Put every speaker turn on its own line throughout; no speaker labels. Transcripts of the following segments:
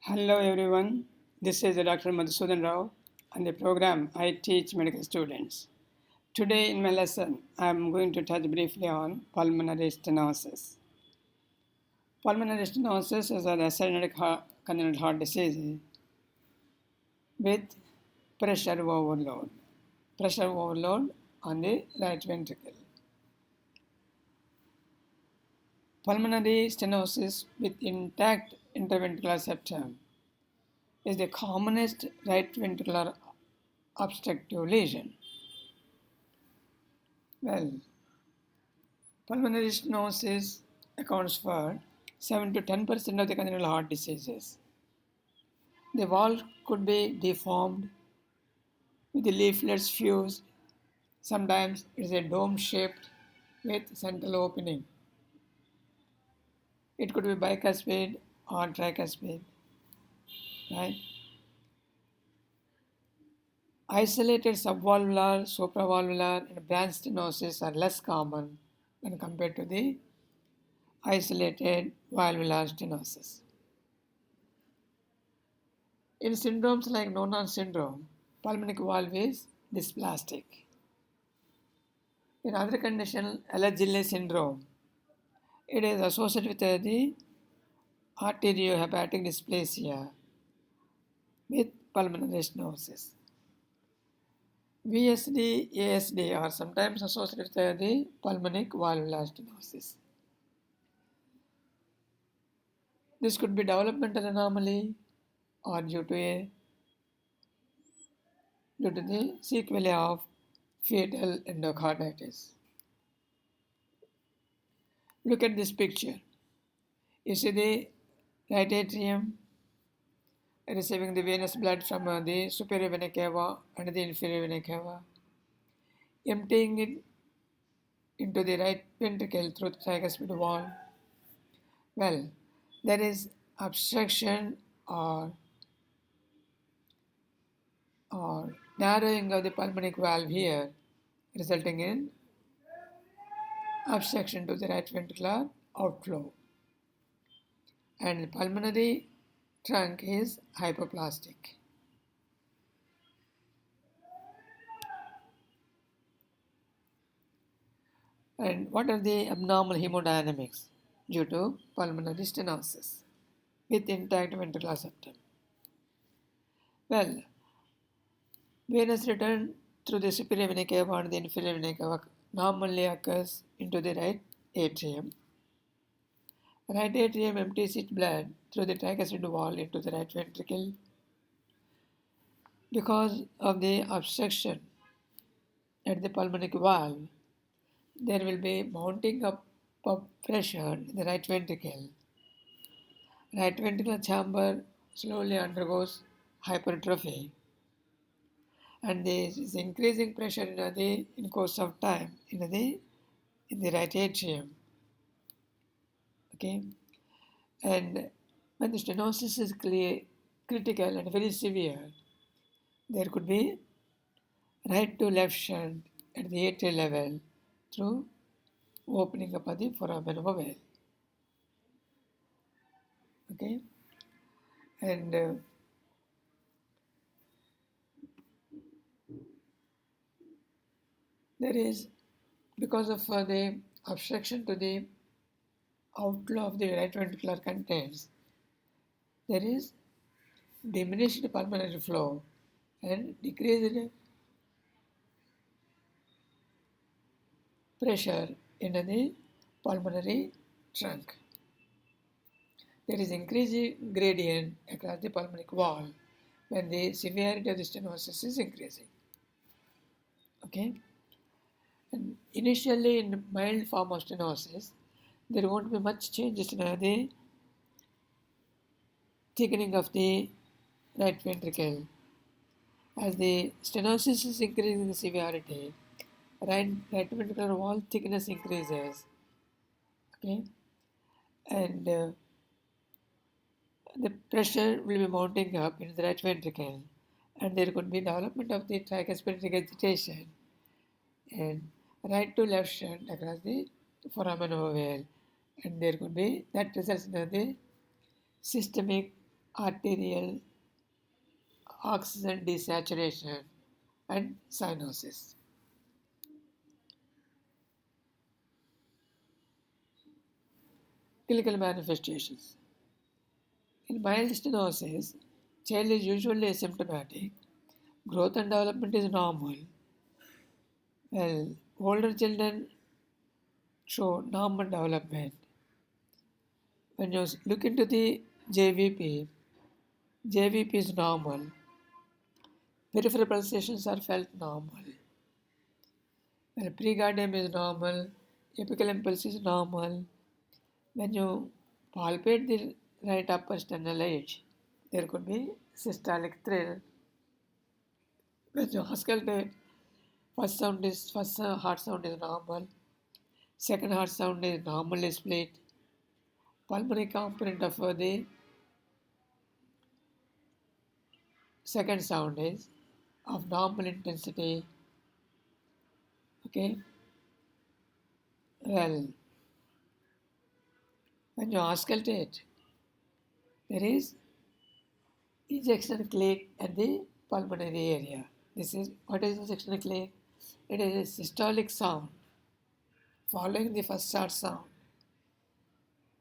Hello everyone, this is Dr. Madhusudan Rao and the program I teach medical students. Today in my lesson, I am going to touch briefly on pulmonary stenosis. Pulmonary stenosis is a cyanotic congenital heart disease with pressure overload. Pressure overload on the right ventricle. Pulmonary stenosis with intact interventricular septum is the commonest right ventricular obstructive lesion. Well, pulmonary stenosis accounts for 7 to 10% of the congenital heart diseases. The wall could be deformed with the leaflets fused. Sometimes it is a dome shaped with central opening. It could be bicuspid or tricuspid, right? Isolated subvalvular, supravalvular, and branch stenosis are less common when compared to the isolated valvular stenosis. In syndromes like Noonan syndrome, pulmonary valve is dysplastic. In other condition, Alagille syndrome, it is associated with the arteriohepatic dysplasia with pulmonary stenosis. VSD, ASD are sometimes associated with the pulmonary valvular stenosis. This could be developmental anomaly or due to the sequelae of fetal endocarditis. Look at this picture. You see the right atrium receiving the venous blood from the superior vena cava and the inferior vena cava, emptying it into the right ventricle through the tricuspid wall. Well, there is obstruction or narrowing of the pulmonary valve here, resulting in obstruction to the right ventricular outflow. And the pulmonary trunk is hypoplastic. And what are the abnormal hemodynamics due to pulmonary stenosis with intact ventricular septum? Well, venous return through the superior vena cava and the inferior vena cava normally occurs into the right atrium. Right atrium empties its blood through the tricuspid wall into the right ventricle. Because of the obstruction at the pulmonary valve, there will be mounting up of pressure in the right ventricle. Right ventricular chamber slowly undergoes hypertrophy, and there is increasing pressure in course of time in the right atrium. Okay, and when the stenosis is critical and very severe, there could be right to left shunt at the atrial level through opening up of the foramen ovale. Okay, and there is, because of the obstruction to the outflow of the right ventricular contents, there is diminished pulmonary flow and decreased pressure in the pulmonary trunk. There is increasing gradient across the pulmonary wall when the severity of the stenosis is increasing. Okay, and initially in mild form of stenosis, there won't be much changes in the thickening of the right ventricle. As the stenosis is increasing in severity, right ventricular wall thickness increases. Okay, and the pressure will be mounting up in the right ventricle, and there could be development of the tricuspid regurgitation and right to left shunt across the foramen ovale, and there could be that results in the systemic arterial oxygen desaturation, and cyanosis. Clinical manifestations. In mild stenosis, child is usually asymptomatic. Growth and development is normal. Well, older children show normal development. When you look into the JVP is normal. Peripheral pulsations are felt normal. When pregardium is normal, apical impulse is normal. When you palpate the right upper sternal edge, there could be systolic thrill. When you auscultate, first heart sound is normal. Second heart sound is normally split. Pulmonary component of the second sound is of normal intensity. Okay. Well, when you auscultate, there is ejection click at the pulmonary area. This is what is ejection click? It is a systolic sound following the first short sound.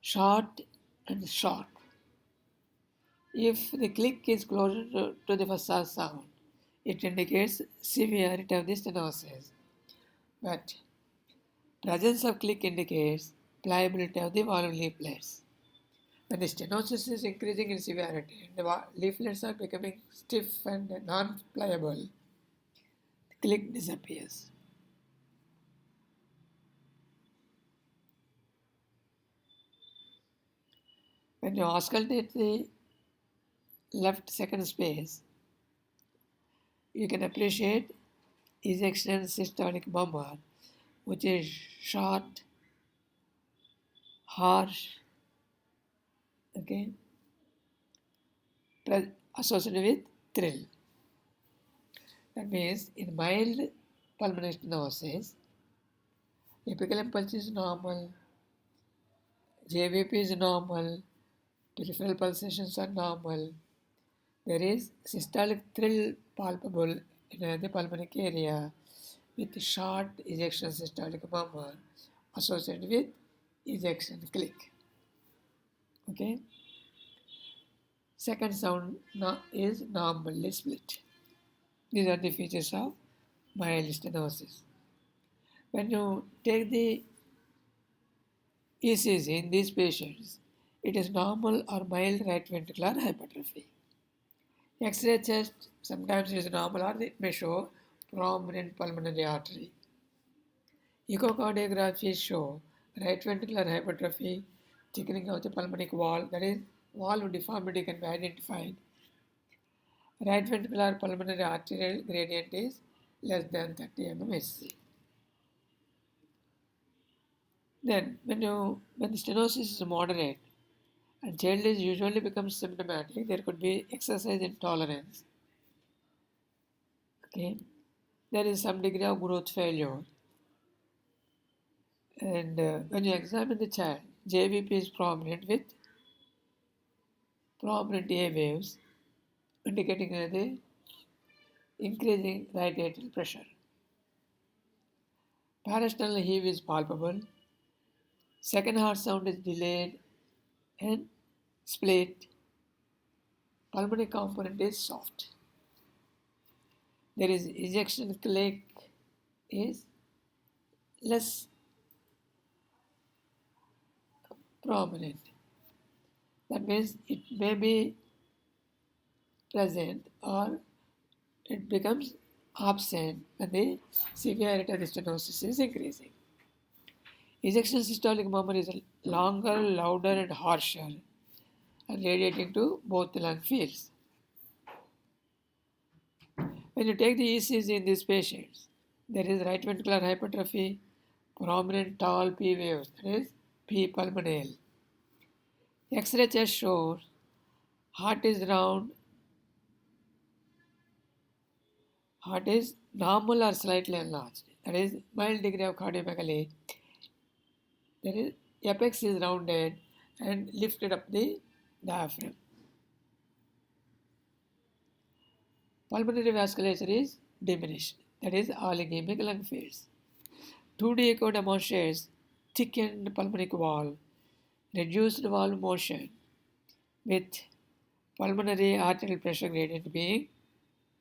Short and short. If the click is closer to the first short sound, it indicates severity of the stenosis. But presence of click indicates pliability of the valve leaflets. When the stenosis is increasing in severity, the leaflets are becoming stiff and non-pliable. The click disappears. When you auscultate the left second space, you can appreciate ejection systolic murmur, which is short, harsh, okay, associated with thrill. That means in mild pulmonary stenosis, apical impulse is normal, JVP is normal, peripheral pulsations are normal. There is systolic thrill palpable in the pulmonary area with short ejection systolic murmur associated with ejection click. Okay. Second sound is normally split. These are the features of mild stenosis. When you take the ECG in these patients, it is normal or mild right ventricular hypertrophy. X-ray chest sometimes is normal or it may show prominent pulmonary artery. Echocardiography show right ventricular hypertrophy, thickening of the pulmonic wall, that is, valve deformity can be identified. Right ventricular pulmonary arterial gradient is less than 30 mmHg. Then, when the stenosis is moderate and child is usually becomes symptomatic, there could be exercise intolerance. Okay, there is some degree of growth failure. And when you examine the child, JVP is prominent with prominent A waves indicating the increasing right atrial pressure. Parasternal heave is palpable. Second heart sound is delayed and split. Pulmonary component is soft. There is ejection click is less prominent. That means it may be present or it becomes absent when the severity of the stenosis is increasing. Ejection systolic murmur is longer, louder, and harsher, and radiating to both the lung fields. When you take the ECG in these patients, there is right ventricular hypertrophy, prominent tall P waves, that is P pulmonale. X-ray chest shows heart is round, heart is normal or slightly enlarged, that is mild degree of cardiomegaly. There is apex is rounded and lifted up the diaphragm. Pulmonary vasculature is diminished, that is oligemic lung fields. 2D echo demonstrates thickened pulmonary wall, reduced valve motion with pulmonary arterial pressure gradient being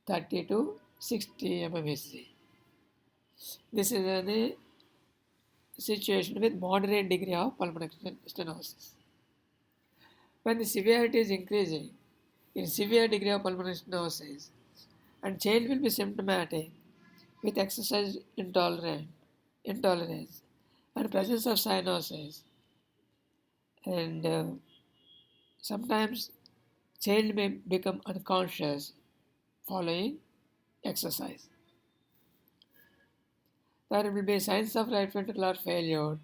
30 to 60 mmHg. This is the situation with moderate degree of pulmonary stenosis. When the severity is increasing, in severe degree of pulmonary stenosis, and child will be symptomatic with exercise intolerance and presence of cyanosis, and sometimes child may become unconscious following exercise. There will be signs of right ventricular failure,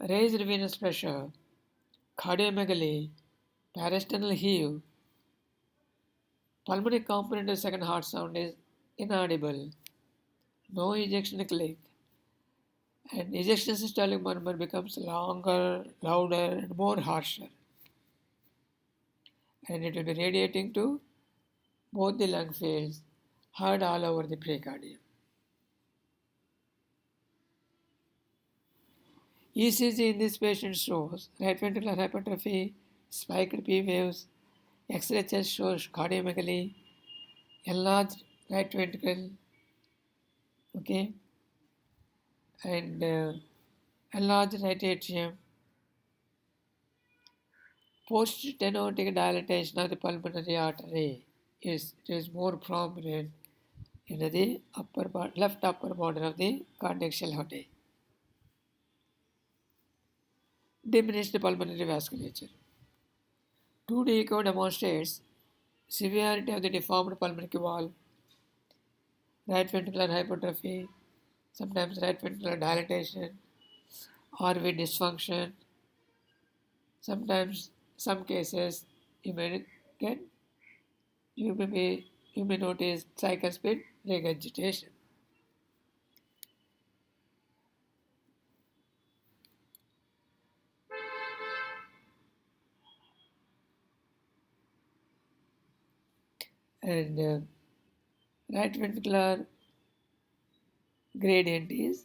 raised venous pressure, cardiomegaly, parasternal heave, pulmonary component of second heart sound is inaudible, no ejection click, and ejection systolic murmur becomes longer, louder, and more harsher. And it will be radiating to both the lung fields, heard all over the pericardium. ECG in this patient shows right ventricular hypertrophy, spiked P waves, X-ray chest shows cardiomegaly, enlarged right ventricle, okay, and enlarged right atrium, post-stenotic dilatation of the pulmonary artery is more prominent in the left upper border of the cardiac shell hood. Diminished pulmonary vasculature. 2D echo demonstrates severity of the deformed pulmonary wall, right ventricular hypertrophy, sometimes right ventricular dilatation, RV dysfunction. Sometimes, some cases, you may get, you may notice tricuspid regurgitation. And right ventricular gradient is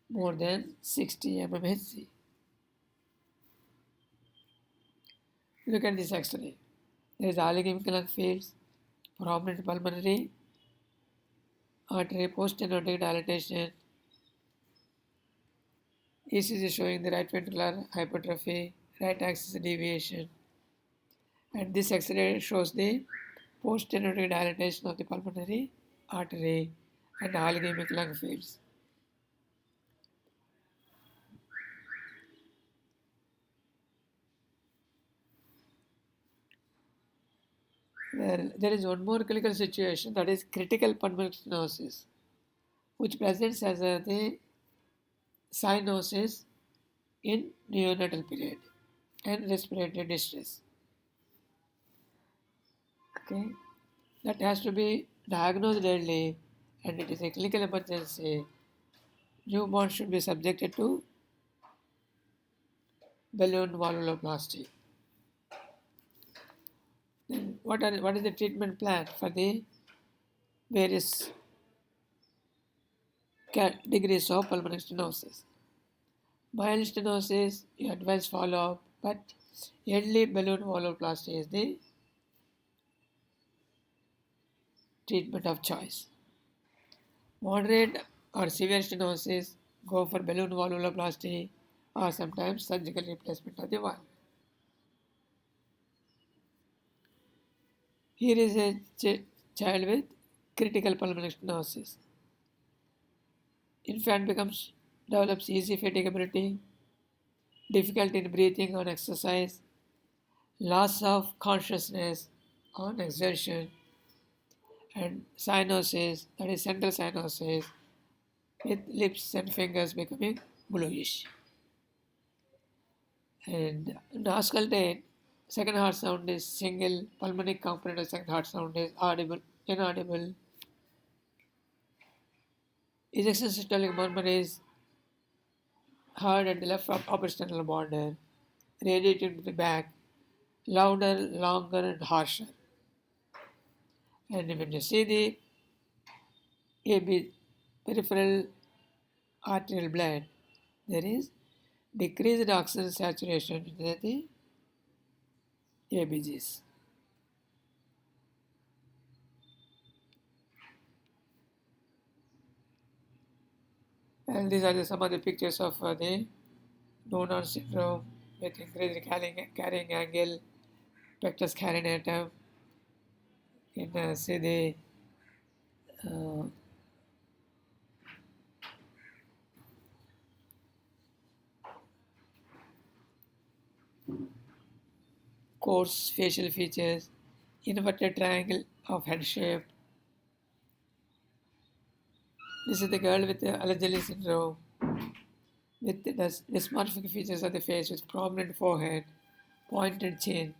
more than 60 mmHg. Look at this X-ray. There is oligemic lung fields, prominent pulmonary artery, post-stenotic dilatation. ECG showing the right ventricular hypertrophy, right axis deviation, and this X-ray shows the post-stenotic dilatation of the pulmonary artery and oligemic lung fields. Well, there is one more clinical situation, that is critical pulmonary stenosis, which presents as the cyanosis in neonatal period and respiratory distress. Okay, that has to be diagnosed early, and it is a clinical emergency. Newborn should be subjected to balloon valvuloplasty. Then what is the treatment plan for the various degrees of pulmonary stenosis? Mild stenosis, you advise follow-up, but early balloon valvuloplasty is the treatment of choice. Moderate or severe stenosis, go for balloon valvuloplasty or sometimes surgical replacement of the valve. Here is a child with critical pulmonary stenosis. Infant develops easy fatigability, difficulty in breathing on exercise, loss of consciousness on exertion, and cyanosis, that is central cyanosis, with lips and fingers becoming bluish. And in auscultate, second heart sound is single, pulmonary component of second heart sound is inaudible. Ejection systolic murmur is heard at the left upper sternal border, radiating to the back, louder, longer, and harsher. And when you see the AB peripheral arterial blood, there is decreased oxygen saturation in the ABGs. And these are some of the pictures of the Donor syndrome with increased carrying angle, pectus carinatum, in say the uh, coarse facial features, inverted triangle of head shape. This is the girl with the Alageli syndrome with the dysmorphic features of the face with prominent forehead, pointed chin,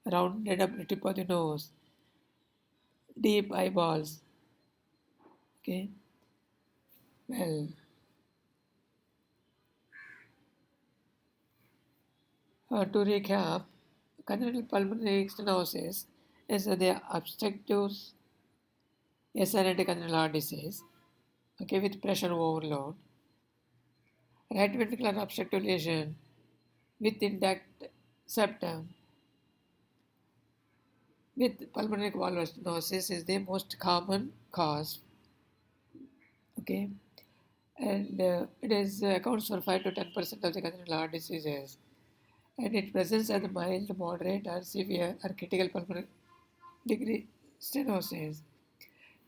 rounded up the tip of the nose, deep eyeballs. Okay, well, to recap, congenital pulmonary stenosis is the obstructive cyanotic congenital heart disease, okay, with pressure overload, right ventricular obstructive lesion with intact septum with pulmonary valvular stenosis is the most common cause, okay, and it is accounts for 5 to 10% of the congenital heart diseases, and it presents as mild, moderate, or severe or critical pulmonary degree stenosis.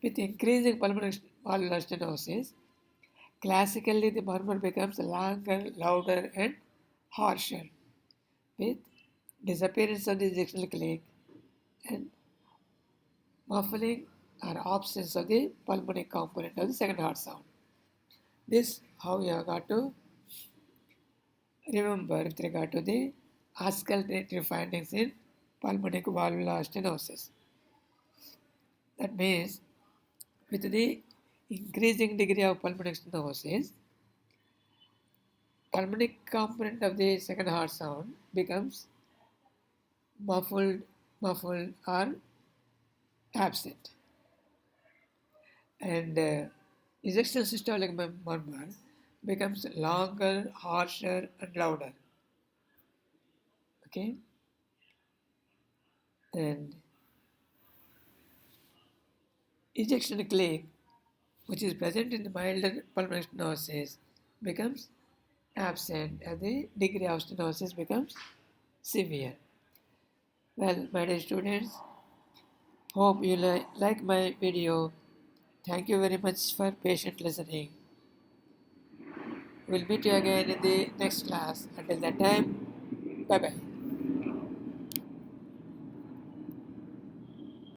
With increasing pulmonary valvular stenosis, classically the murmur becomes longer, louder, and harsher, with disappearance of the ejection click and muffling or absence of the pulmonary component of the second heart sound. This how you have got to remember with regard to the auscultatory findings in pulmonary valvular stenosis. That means with the increasing degree of pulmonary stenosis, pulmonary component of the second heart sound becomes muffled, muffled or absent. And ejection systolic murmur becomes longer, harsher, and louder. Okay, and ejection click, which is present in the milder pulmonary stenosis, becomes absent, and the degree of stenosis becomes severe. Well, my dear students, hope you like my video. Thank you very much for patient listening. We'll meet you again in the next class. Until that time, bye bye.